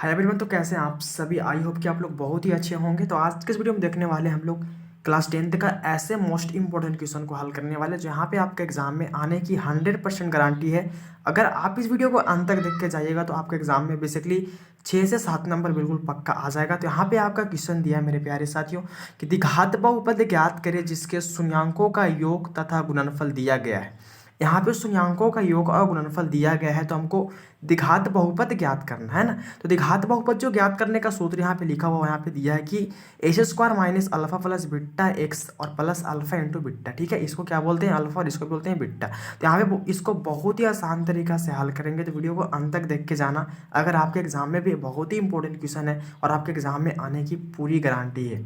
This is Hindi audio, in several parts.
Hi everyone. तो कैसे हैं आप सभी? आई होप कि आप लोग बहुत ही अच्छे होंगे। तो आज के इस वीडियो में देखने वाले हम लोग क्लास 10th का ऐसे मोस्ट इंपॉर्टेंट क्वेश्चन को हल करने वाले जहाँ पे आपके एग्जाम में आने की 100% गारंटी है। अगर आप इस वीडियो को अंत तक देख के जाइएगा तो आपके एग्जाम में बेसिकली 6 से 7 नंबर बिल्कुल पक्का आ जाएगा। तो यहाँ पे आपका क्वेश्चन दिया है मेरे प्यारे साथियों कि द्विघात बहुपद ज्ञात करें जिसके शून्यांकों का योग तथा गुणनफल दिया गया है। यहाँ पे शून्यांकों का योग और गुणनफल दिया गया है तो हमको द्विघात बहुपद ज्ञात करना है ना। तो द्विघात बहुपद जो ज्ञात करने का सूत्र यहाँ पे लिखा हुआ यहाँ पे दिया है कि s square minus alpha plus beta x और प्लस अल्फा इंटू बिट्टा। ठीक है, इसको क्या बोलते हैं? अल्फा, और इसको बोलते हैं बिट्टा। तो यहाँ पे इसको बहुत ही आसान तरीका से हल करेंगे, तो वीडियो को अंत तक देख के जाना। अगर आपके एग्जाम में भी बहुत ही इंपॉर्टेंट क्वेश्चन है और आपके एग्जाम में आने की पूरी गारंटी है।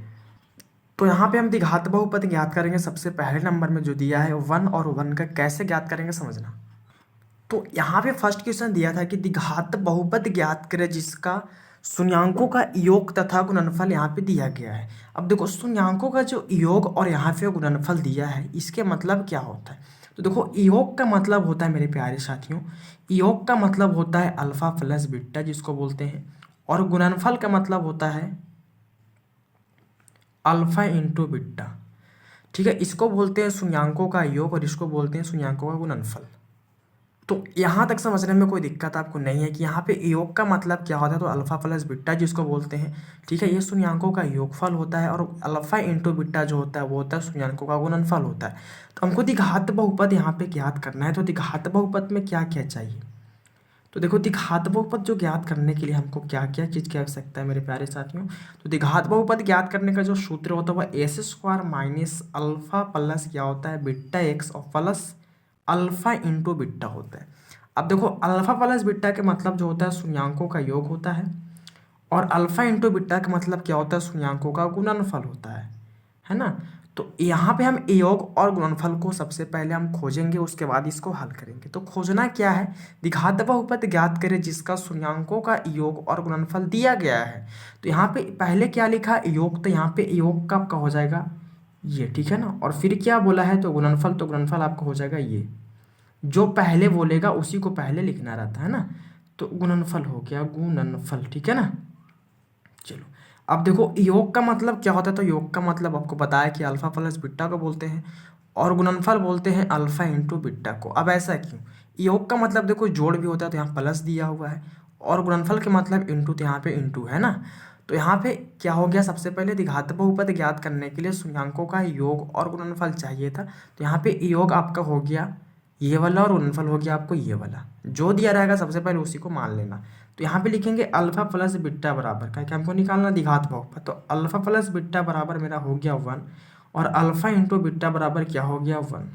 तो यहाँ पे हम द्विघात बहुपद ज्ञात करेंगे। सबसे पहले नंबर में जो दिया है 1 और 1 का कैसे ज्ञात करेंगे समझना। तो यहाँ पे फर्स्ट क्वेश्चन दिया था कि द्विघात बहुपद ज्ञात करें जिसका शून्यांकों का योग तथा गुणनफल यहाँ पे दिया गया है। अब देखो, शून्यांकों का जो योग और यहाँ पे गुणनफल दिया है इसके मतलब क्या होता है। तो देखो, योग का मतलब होता है मेरे प्यारे साथियों, योग का मतलब होता है अल्फा प्लस बीटा जिसको बोलते हैं, और गुणनफल का मतलब होता है अल्फा इंटू बीटा। ठीक है, इसको बोलते हैं शून्यांकों का योग और इसको बोलते हैं शून्यांकों का गुणनफल। तो यहाँ तक समझने में कोई दिक्कत आपको नहीं है कि यहाँ पे योग का मतलब क्या होता है। तो अल्फा प्लस बीटा जिसको बोलते हैं, ठीक है, ये शून्यांकों का योगफल होता है, और अल्फा इंटू बीटा जो होता है वो होता है शून्यांकों का गुणनफल होता है। तो हमको द्विघात बहुपद यहाँ पे ज्ञात करना है। तो द्विघात बहुपद में क्या क्या चाहिए? तो देखो, द्विघात बहुपद जो ज्ञात करने के लिए हमको क्या क्या चीज़ की आवश्यकता है मेरे प्यारे साथियों। तो द्विघात बहुपद ज्ञात करने का जो सूत्र होता है वह S square minus alpha plus क्या होता है बिट्टा एक्स और प्लस अल्फा इंटू बिट्टा होता है। अब देखो, अल्फा प्लस बिट्टा के मतलब जो होता है शून्यांकों का योग होता है, और अल्फा इंटू बिट्टा का मतलब क्या होता है शून्यांकों का गुणनफल होता है ना। तो यहाँ पे हम योग और गुणनफल को सबसे पहले हम खोजेंगे, उसके बाद इसको हल करेंगे। तो खोजना क्या है? द्विघात बहुपद ज्ञात करें जिसका शून्यांकों का योग और गुणनफल दिया गया है। तो यहाँ पे पहले क्या लिखा? योग। तो यहाँ पे योग का आपका हो जाएगा ये, ठीक है ना। और फिर क्या बोला है? तो गुणनफल। तो गुणनफल आपका हो जाएगा ये। जो पहले बोलेगा उसी को पहले लिखना रहता है ना। तो गुणनफल हो गया, गुणनफल, ठीक है ना। चलो, अब देखो, योग का मतलब क्या होता है। तो योग का मतलब आपको बताया कि अल्फा प्लस बीटा को बोलते हैं, और गुणनफल बोलते हैं अल्फा इंटू बीटा को। अब ऐसा क्यों? योग का मतलब देखो जोड़ भी होता है तो यहाँ प्लस दिया हुआ है, और गुणनफल के मतलब इंटू, तो यहाँ पे इंटू है ना। तो यहाँ पे क्या हो गया? सबसे पहले द्विघात बहुपद ज्ञात करने के लिए शून्यांकों का योग और गुणनफल चाहिए था। तो यहाँ पे योग आपका हो गया ये वाला, और गुणनफल हो गया आपको ये वाला। जो दिया रहेगा सबसे पहले उसी को मान लेना। तो यहाँ पे लिखेंगे अल्फा प्लस बीटा बराबर का, क्या हमको निकालना द्विघात बहुपद। तो अल्फा प्लस बीटा बराबर मेरा हो गया 1, और अल्फा इंटू बीटा बराबर क्या हो गया 1।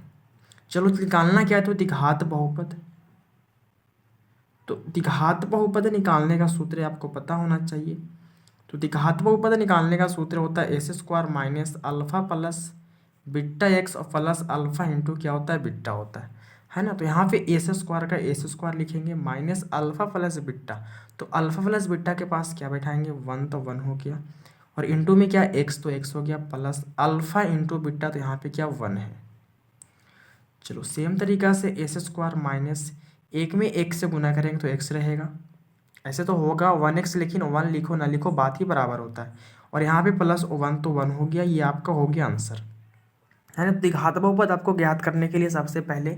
चलो, निकालना क्या है? तो द्विघात बहुपद। तो द्विघात बहुपद निकालने का सूत्र आपको पता होना चाहिए। तो द्विघात बहुपद निकालने का सूत्र होता है S square minus alpha plus beta x और प्लस अल्फा इंटू क्या होता है बीटा होता है ना। तो यहाँ पे एस स्क्वायर का एस स्क्वायर लिखेंगे माइनस अल्फा प्लस बीटा। तो अल्फा प्लस बीटा के पास क्या बैठाएंगे? 1, तो 1 हो गया, और इंटू में क्या एक्स, तो एक्स हो गया, प्लस अल्फा इंटू बीटा, तो यहाँ पे क्या 1 है। चलो, सेम तरीका से एस स्क्वायर माइनस एक में एक से गुना करेंगे तो एक्स रहेगा। ऐसे तो होगा 1x, लेकिन 1 लिखो ना लिखो बात ही बराबर होता है। और यहाँ पे प्लस 1, तो 1 हो गया। ये आपका हो गया आंसर है ना। द्विघात बहुपद आपको ज्ञात करने के लिए सबसे पहले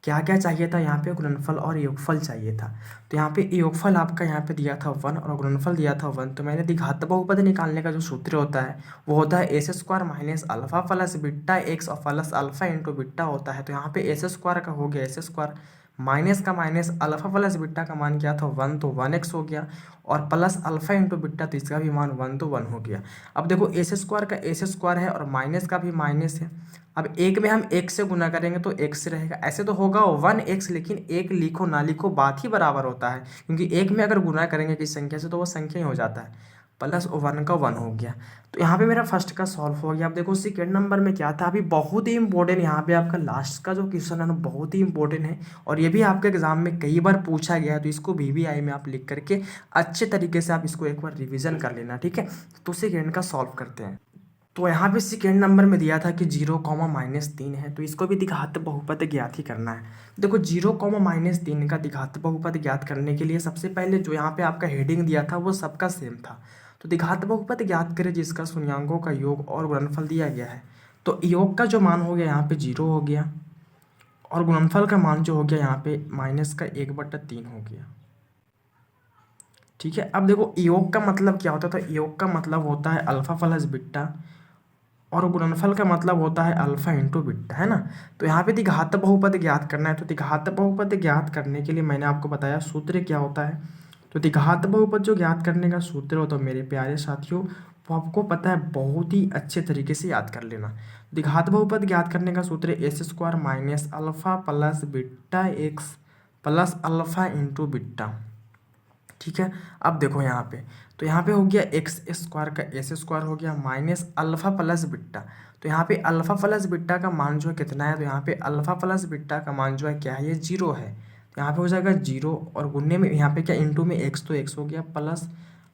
क्या क्या चाहिए था? यहाँ पे गुणनफल और योगफल चाहिए था। तो यहाँ पे योगफल आपका यहाँ पे दिया था 1 और गुणनफल दिया था 1। तो मैंने द्विघात बहुपद निकालने का जो सूत्र होता है वो होता है S square minus alpha plus beta x और प्लस अल्फा इंटू बीटा होता है। तो यहाँ पे एस स्क्वायर का हो गया एस स्क्वायर, माइनस का माइनस अल्फा प्लस बीटा का मान क्या था 1, तो 1x हो गया, और प्लस अल्फा इंटू बीटा, तो इसका भी मान 1, तो 1 हो गया। अब देखो, एस स्क्वायर का एस स्क्वायर है और माइनस का भी माइनस है। अब एक में हम एक से गुना करेंगे तो एक से रहेगा। ऐसे तो होगा 1x, लेकिन एक लिखो ना लिखो बात ही बराबर होता है, क्योंकि एक में अगर गुना करेंगे किस संख्या से तो वो संख्या ही हो जाता है। प्लस 1 का 1 हो गया। तो यहाँ पे मेरा फर्स्ट का सॉल्व हो गया। अब देखो, सेकेंड नंबर में क्या था? अभी बहुत ही इंपॉर्टेंट यहाँ पे आपका लास्ट का जो क्वेश्चन है ना बहुत ही इंपॉर्टेंट है, और ये भी आपके एग्जाम में कई बार पूछा गया है। तो इसको VVI में आप लिख करके अच्छे तरीके से आप इसको एक बार रिविजन कर लेना, ठीक है। तो सेकेंड का सॉल्व करते हैं। तो यहाँ पे सेकेंड नंबर में दिया था कि 0, -3 है, तो इसको भी द्विघात बहुपद ज्ञात ही करना है। देखो 0, -3 का द्विघात बहुपद ज्ञात करने के लिए सबसे पहले जो यहाँ पे आपका हेडिंग दिया था वो सबका सेम था। तो द्विघात बहुपद ज्ञात करें जिसका शून्यांकों का योग और गुणनफल दिया गया है। तो योग का जो मान हो गया यहाँ पे 0 हो गया और गुणनफल का मान जो हो गया यहाँ पे -1/3 हो गया। ठीक है, अब देखो योग का मतलब क्या होता है, तो योग का मतलब होता है अल्फा प्लस बीटा और गुणनफल का मतलब होता है अल्फा इंटू बीटा, है ना। तो यहाँ पे द्विघात बहुपद ज्ञात करना है, तो द्विघात बहुपद ज्ञात करने के लिए मैंने आपको बताया सूत्र क्या होता है। तो द्विघात बहुपद जो ज्ञात करने का सूत्र हो तो मेरे प्यारे साथियों वो आपको पता है, बहुत ही अच्छे तरीके से याद कर लेना। द्विघात बहुपद ज्ञात करने का सूत्र S² minus alpha plus beta x plus alpha into beta. ठीक है, अब देखो यहाँ पे, तो यहाँ पे हो गया x² का S² हो गया माइनस अल्फा प्लस बीटा। तो यहाँ पे अल्फा प्लस बीटा का मान जो है कितना है, तो यहाँ पे अल्फा प्लस बीटा का मान जो है क्या है, ये 0 है। तो यहाँ पे हो जाएगा 0 और गुन्ने में यहाँ पे क्या इंटू में x, तो x हो गया प्लस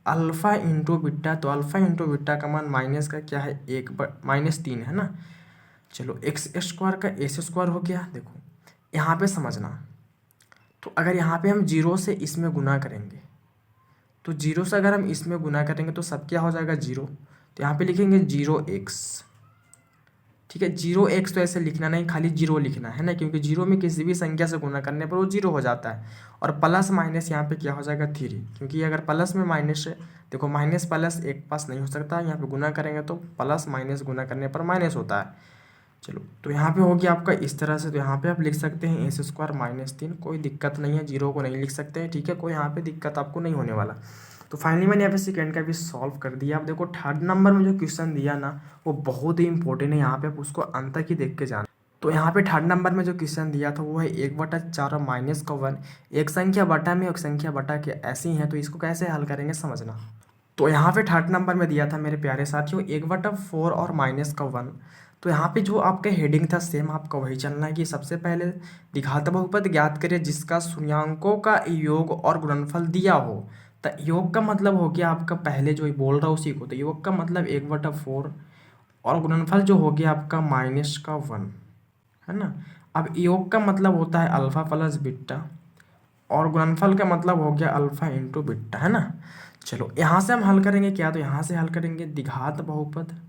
अल्फा इंटू बीटा। तो अल्फा इंटू बीटा का मान माइनस का क्या है, -3 है ना। चलो x² का S² हो गया। देखो यहाँ पे समझना, तो अगर यहाँ पे हम 0 से इसमें गुना करेंगे तो 0 से अगर हम इसमें गुना करेंगे तो सब क्या हो जाएगा 0। तो यहाँ पे लिखेंगे 0x। ठीक है, 0x तो ऐसे लिखना नहीं, खाली 0 लिखना है ना, क्योंकि 0 में किसी भी संख्या से गुना करने पर वो 0 हो जाता है। और प्लस माइनस यहाँ पे क्या हो जाएगा 3, क्योंकि अगर प्लस में माइनस है, देखो माइनस प्लस एक पास नहीं हो सकता, यहाँ पे गुना करेंगे तो प्लस माइनस गुना करने पर माइनस होता है। चलो तो यहाँ पे हो गया आपका इस तरह से। तो यहाँ पे आप लिख सकते हैं S² -3, कोई दिक्कत नहीं है, 0 को नहीं लिख सकते हैं। ठीक है, कोई यहाँ पे दिक्कत आपको नहीं होने वाला। तो फाइनली मैंने यहाँ पे सेकेंड का भी सॉल्व कर दिया। अब देखो थर्ड नंबर में जो क्वेश्चन दिया ना वो बहुत ही इंपॉर्टेंट है, यहाँ पे आप उसको अंत तक ही देख के जाना। तो यहाँ पे थर्ड नंबर में जो क्वेश्चन दिया था वो है 1/4 और -1, एक संख्या बटा में एक संख्या बटा के ऐसी है, तो इसको कैसे हल करेंगे समझना। तो यहाँ पे थर्ड नंबर में दिया था मेरे प्यारे साथियों 1/4 और -1। तो यहाँ पे जो आपका हेडिंग था सेम आपका वही चलना है कि सबसे पहले द्विघात बहुपद ज्ञात करें जिसका शून्यांकों का योग और गुणनफल दिया हो। तो योग का मतलब हो गया आपका, पहले जो बोल रहा हूँ उसी को, तो योग का मतलब 1/4 और गुणनफल जो हो गया आपका -1, है ना। अब योग का मतलब होता है अल्फा प्लस बीटा और गुणनफल का मतलब हो गया अल्फा इंटू बीटा, है ना। चलो यहाँ से हम हल करेंगे क्या, तो यहाँ से हल करेंगे द्विघात बहुपद।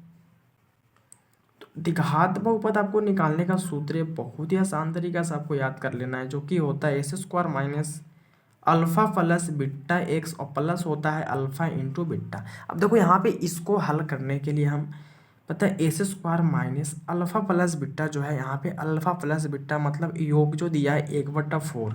द्विघात बहुपद आपको निकालने का सूत्र बहुत ही आसान तरीका से आपको याद कर लेना है, जो कि होता है S² minus alpha plus beta x और प्लस होता है अल्फा इंटू बीटा। अब देखो यहाँ पे इसको हल करने के लिए हम पता है S² minus alpha plus beta जो है, यहाँ पे अल्फा प्लस बीटा मतलब योग जो दिया है 1/4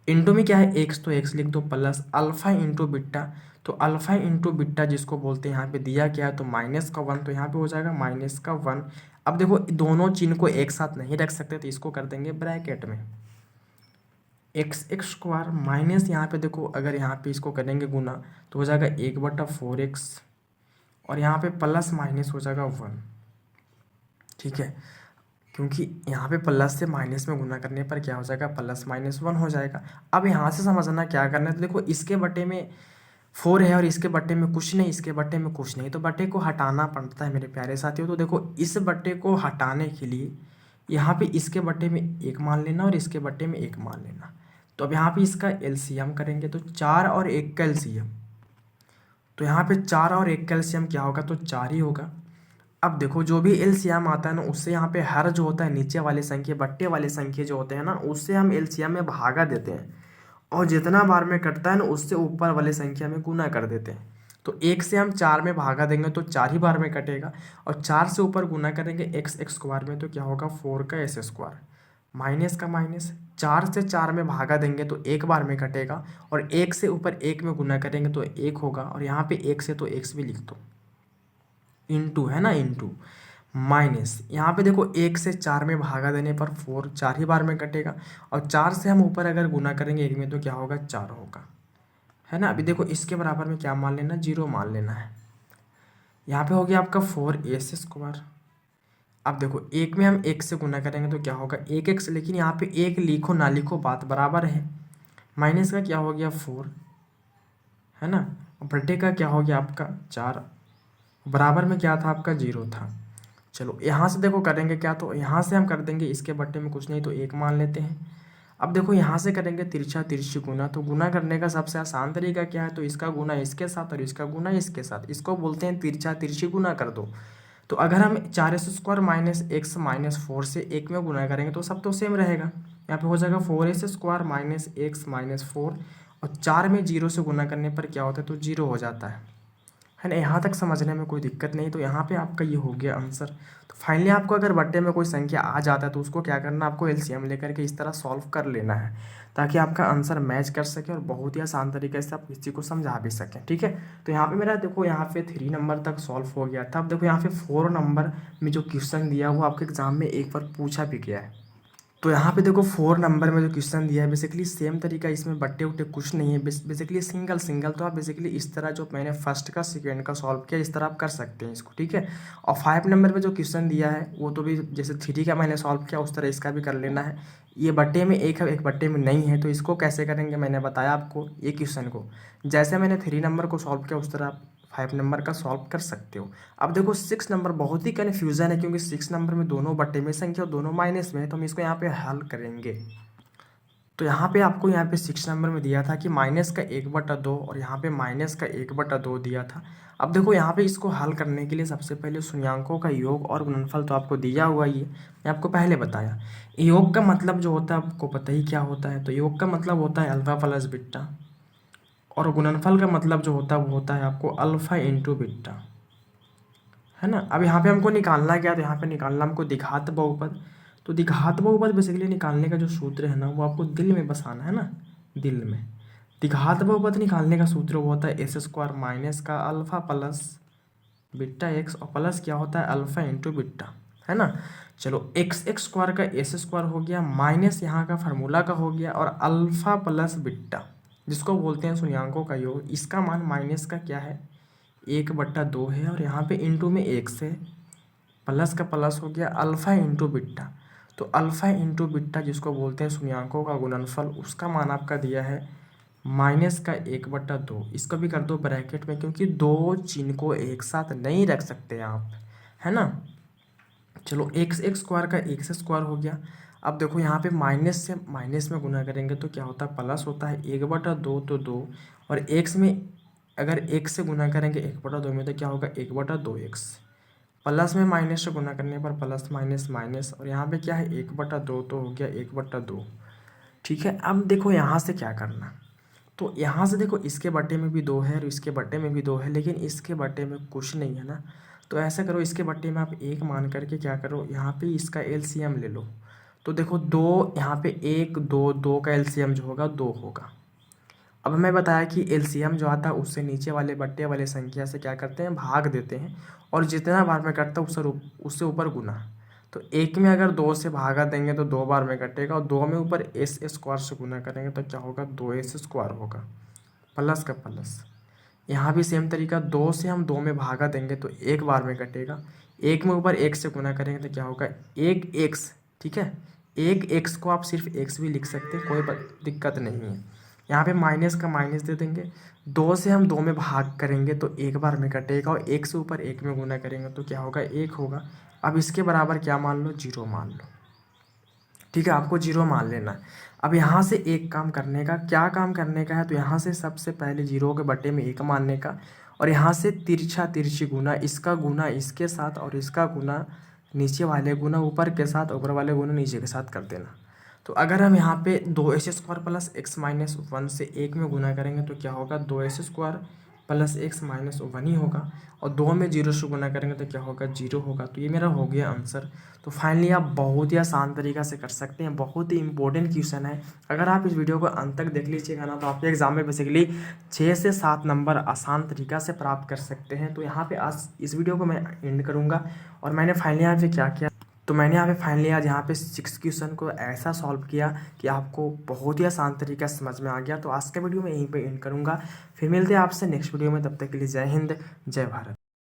इंटू में क्या है एक्स, तो एक्स लिख दो प्लस अल्फा इंटू बीटा। तो अल्फा इंटू बीटा जिसको बोलते हैं यहाँ पे दिया क्या है, तो -1, तो यहाँ पे हो जाएगा -1। अब देखो दोनों चिन्ह को एक साथ नहीं रख सकते, तो इसको कर देंगे ब्रैकेट में x² माइनस यहाँ पे देखो अगर यहाँ पे इसको करेंगे गुना तो हो जाएगा 1/4x और यहाँ पे प्लस माइनस हो जाएगा 1। ठीक है, क्योंकि यहाँ पे प्लस से माइनस में गुना करने पर क्या हो जाएगा, +-1 हो जाएगा। अब यहाँ से समझना क्या करना है, तो देखो इसके बटे में 4 है और इसके बटे में कुछ नहीं, इसके बटे में कुछ नहीं, तो बटे को हटाना पड़ता है मेरे प्यारे साथियों। तो देखो इस बटे को हटाने के लिए यहाँ पे इसके बटे में 1 मान लेना और इसके बटे में 1 मान लेना। तो अब यहाँ पे इसका एलसीएम करेंगे तो 4 और 1 का एलसीएम, तो यहाँ पे 4 और 1 का एलसीएम क्या होगा, तो 4 ही होगा। अब देखो जो भी एलसीएम आता है ना उससे यहाँ पे हर जो होता है नीचे वाले संख्या बट्टे वाले संख्या जो होते हैं ना उससे हम एलसीएम में भागा देते हैं और जितना बार में कटता है ना उससे ऊपर वाले संख्या में गुना कर देते हैं। तो 1 से हम 4 में भागा देंगे तो 4 ही बार में कटेगा और 4 से ऊपर गुना करेंगे x² में तो क्या होगा 4 का S² माइनस का माइनस। 4 से 4 में भागा देंगे तो 1 बार में कटेगा और 1 से ऊपर 1 में गुना करेंगे तो 1 होगा और यहाँ पे 1 से तो x भी लिख दो इंटू, है ना, इंटू माइनस। यहाँ पे देखो 1 से 4 में भागा देने पर 4 4 ही बार में कटेगा और 4 से हम ऊपर अगर गुना करेंगे 1 में तो क्या होगा 4 होगा, है ना। अभी देखो इसके बराबर में क्या मान लेना, 0 मान लेना है। यहाँ पे हो गया आपका 4s²। अब देखो 1 में हम 1 से गुना करेंगे तो क्या होगा 1x, लेकिन यहाँ पे 1 लिखो ना लिखो बात बराबर है। माइनस का क्या हो गया 4, है ना, और बटे का क्या हो गया आपका 4 बराबर में क्या था आपका 0 था। चलो यहाँ से देखो करेंगे क्या, तो यहाँ से हम कर देंगे इसके बट्टे में कुछ नहीं तो 1 मान लेते हैं। अब देखो यहाँ से करेंगे तिरछा तिरछी गुना, तो गुना करने का सबसे आसान तरीका क्या है, तो इसका गुना इसके साथ और इसका गुना इसके साथ, इसको बोलते हैं तिरछा तिरछी गुना कर दो। तो अगर हम 4s² माइनस एक्स माइनस 4 से 1 में गुना करेंगे तो सब तो सेम रहेगा। यहाँ पे हो जाएगा 4s² माइनस एक्स माइनस 4, और 4 में 0 से गुना करने पर क्या होता है, तो 0 हो जाता है ना। यहाँ तक समझने में कोई दिक्कत नहीं, तो यहाँ पे आपका ये हो गया आंसर। तो फाइनली आपको अगर बट्टे में कोई संख्या आ जाता है तो उसको क्या करना, आपको एलसीएम लेकर के इस तरह सॉल्व कर लेना है, ताकि आपका आंसर मैच कर सके और बहुत ही आसान तरीके से आप किसी को समझा भी सकें। ठीक है, तो यहाँ पे मेरा देखो यहाँ पे 3 नंबर तक सॉल्व हो गया था। अब देखो यहाँ पे 4 नंबर में जो क्वेश्चन दिया वो आपके एग्जाम में एक बार पूछा भी गया है। तो यहाँ पे देखो 4 नंबर में जो क्वेश्चन दिया है बेसिकली सेम तरीका, इसमें बट्टे उट्टे कुछ नहीं है, बेसिकली सिंगल सिंगल। तो आप बेसिकली इस तरह जो मैंने फर्स्ट का सेकेंड का सॉल्व किया इस तरह आप कर सकते हैं इसको। ठीक है, और 5 नंबर में जो क्वेश्चन दिया है वो तो भी जैसे 3 का मैंने सॉल्व किया उस तरह इसका भी कर लेना है। ये बट्टे में एक है, एक बट्टे में नहीं है, तो इसको कैसे करेंगे मैंने बताया आपको। ये क्वेश्चन को जैसे मैंने 3 नंबर को सॉल्व किया उस तरह आप 5 नंबर का सॉल्व कर सकते हो। अब देखो 6 नंबर बहुत ही कन्फ्यूजन है, क्योंकि 6 नंबर में दोनों बट्टे में संख्या और दोनों माइनस में है, तो हम इसको यहाँ पे हल करेंगे। तो यहाँ पे आपको यहाँ पे 6 नंबर में दिया था कि माइनस का 1/2 और यहाँ पे माइनस का 1/2 दिया था। अब देखो यहाँ पे इसको हल करने के लिए सबसे पहले शून्यांकों का योग और गुणनफल तो आपको दिया हुआ ही है, मैं आपको पहले बताया। योग का मतलब जो होता है आपको पता ही क्या होता है, तो योग का मतलब होता है अल्फा प्लस बीटा, और गुणनफल का मतलब जो होता है वो होता है आपको अल्फा इंटू बीटा, है ना। अब यहाँ पे हमको निकालना क्या, तो यहाँ पे निकालना हमको द्विघात बहुपद। तो द्विघात बहुपद बेसिकली निकालने का जो सूत्र है ना वो आपको दिल में बसाना है ना, दिल में। द्विघात बहुपद निकालने का सूत्र वो होता है s² माइनस का अल्फा प्लस बीटा एक्स, और प्लस क्या होता है अल्फा इंटू बीटा, है ना। चलो x² का s² हो गया, माइनस यहाँ का फार्मूला का हो गया, और अल्फा प्लस बीटा जिसको बोलते हैं शून्यांकों का योग, इसका मान माइनस का क्या है 1/2 है, और यहाँ पे इंटू में 1 से प्लस का प्लस हो गया अल्फा इंटू बीटा। तो अल्फा इंटू बीटा जिसको बोलते हैं शून्यांकों का गुणनफल, उसका मान आपका दिया है माइनस का 1/2। इसको भी कर दो ब्रैकेट में, क्योंकि दो चिन्ह को एक साथ नहीं रख सकते आप, है ना। चलो x² का x² हो गया। अब देखो यहाँ पे माइनस से माइनस में गुना करेंगे तो क्या होता है प्लस होता है 1/2 तो 2, और x में अगर x से गुना करेंगे 1/2 में तो क्या होगा 1/2x, प्लस में माइनस से गुना करने पर प्लस माइनस माइनस, और यहाँ पे क्या है 1/2 तो हो गया 1/2। ठीक है, अब देखो यहाँ से क्या करना, तो यहाँ से देखो इसके बट्टे में भी 2 है और इसके बट्टे में भी 2 है, लेकिन इसके बट्टे में कुछ नहीं है ना। तो ऐसा करो इसके बट्टे में आप 1 मान करके क्या करो, यहाँ पे इसका एलसीएम ले लो। तो देखो 2 यहाँ पे 1 2 2 का एलसीएम जो होगा 2 होगा। अब मैं बताया कि एलसीएम जो आता है उससे नीचे वाले बट्टे वाले संख्या से क्या करते हैं भाग देते हैं, और जितना बार में कटता है उससे ऊपर गुना। तो 1 में अगर 2 से भागा देंगे तो 2 बार में कटेगा, और 2 में ऊपर s² से गुना करेंगे तो क्या होगा 2s² होगा, प्लस का प्लस। यहाँ भी सेम तरीका, 2 से हम 2 में भागा देंगे तो 1 बार में कटेगा, 1 में ऊपर 1 से गुना करेंगे तो क्या होगा 1x। ठीक है, 1x को आप सिर्फ x भी लिख सकते हैं, कोई दिक्कत नहीं है। यहाँ पे माइनस का माइनस दे देंगे, 2 से हम 2 में भाग करेंगे तो 1 बार में कटेगा, और 1 से ऊपर 1 में गुना करेंगे तो क्या होगा 1 होगा। अब इसके बराबर क्या मान लो 0 मान लो। ठीक है, आपको 0 मान लेना। अब यहाँ से एक काम करने का, क्या काम करने का है, तो यहाँ से सबसे पहले 0 के बट्टे में 1 मानने का, और यहाँ से तिरछा तिरछी गुना, इसका गुना इसके साथ और इसका गुना नीचे वाले गुना ऊपर के साथ, ऊपर वाले गुना नीचे के साथ कर देना। तो अगर हम यहाँ पे 2s² प्लस x माइनस 1 से 1 में गुना करेंगे तो क्या होगा 2s² प्लस x माइनस 1 ही होगा, और 2 में 0 से गुना करेंगे तो क्या होगा 0 होगा। तो ये मेरा हो गया आंसर। तो फाइनली आप बहुत ही आसान तरीक़ा से कर सकते हैं, बहुत ही इंपॉर्टेंट क्वेश्चन है। अगर आप इस वीडियो को अंत तक देख लीजिएगा ना तो आपके एग्जाम में बेसिकली 6 से 7 नंबर आसान तरीक़ा से प्राप्त कर सकते हैं। तो यहाँ पे आज इस वीडियो को मैं एंड करूँगा, और मैंने फाइनली यहाँ पे क्या किया, तो मैंने यहाँ पे फाइनली आज यहाँ पे 6 क्वेश्चन को ऐसा सॉल्व किया कि आपको बहुत ही आसान तरीका समझ में आ गया। तो आज का वीडियो मैं यहीं पे एंड करूँगा, फिर मिलते हैं आपसे नेक्स्ट वीडियो में, तब तक के लिए जय हिंद जय भारत।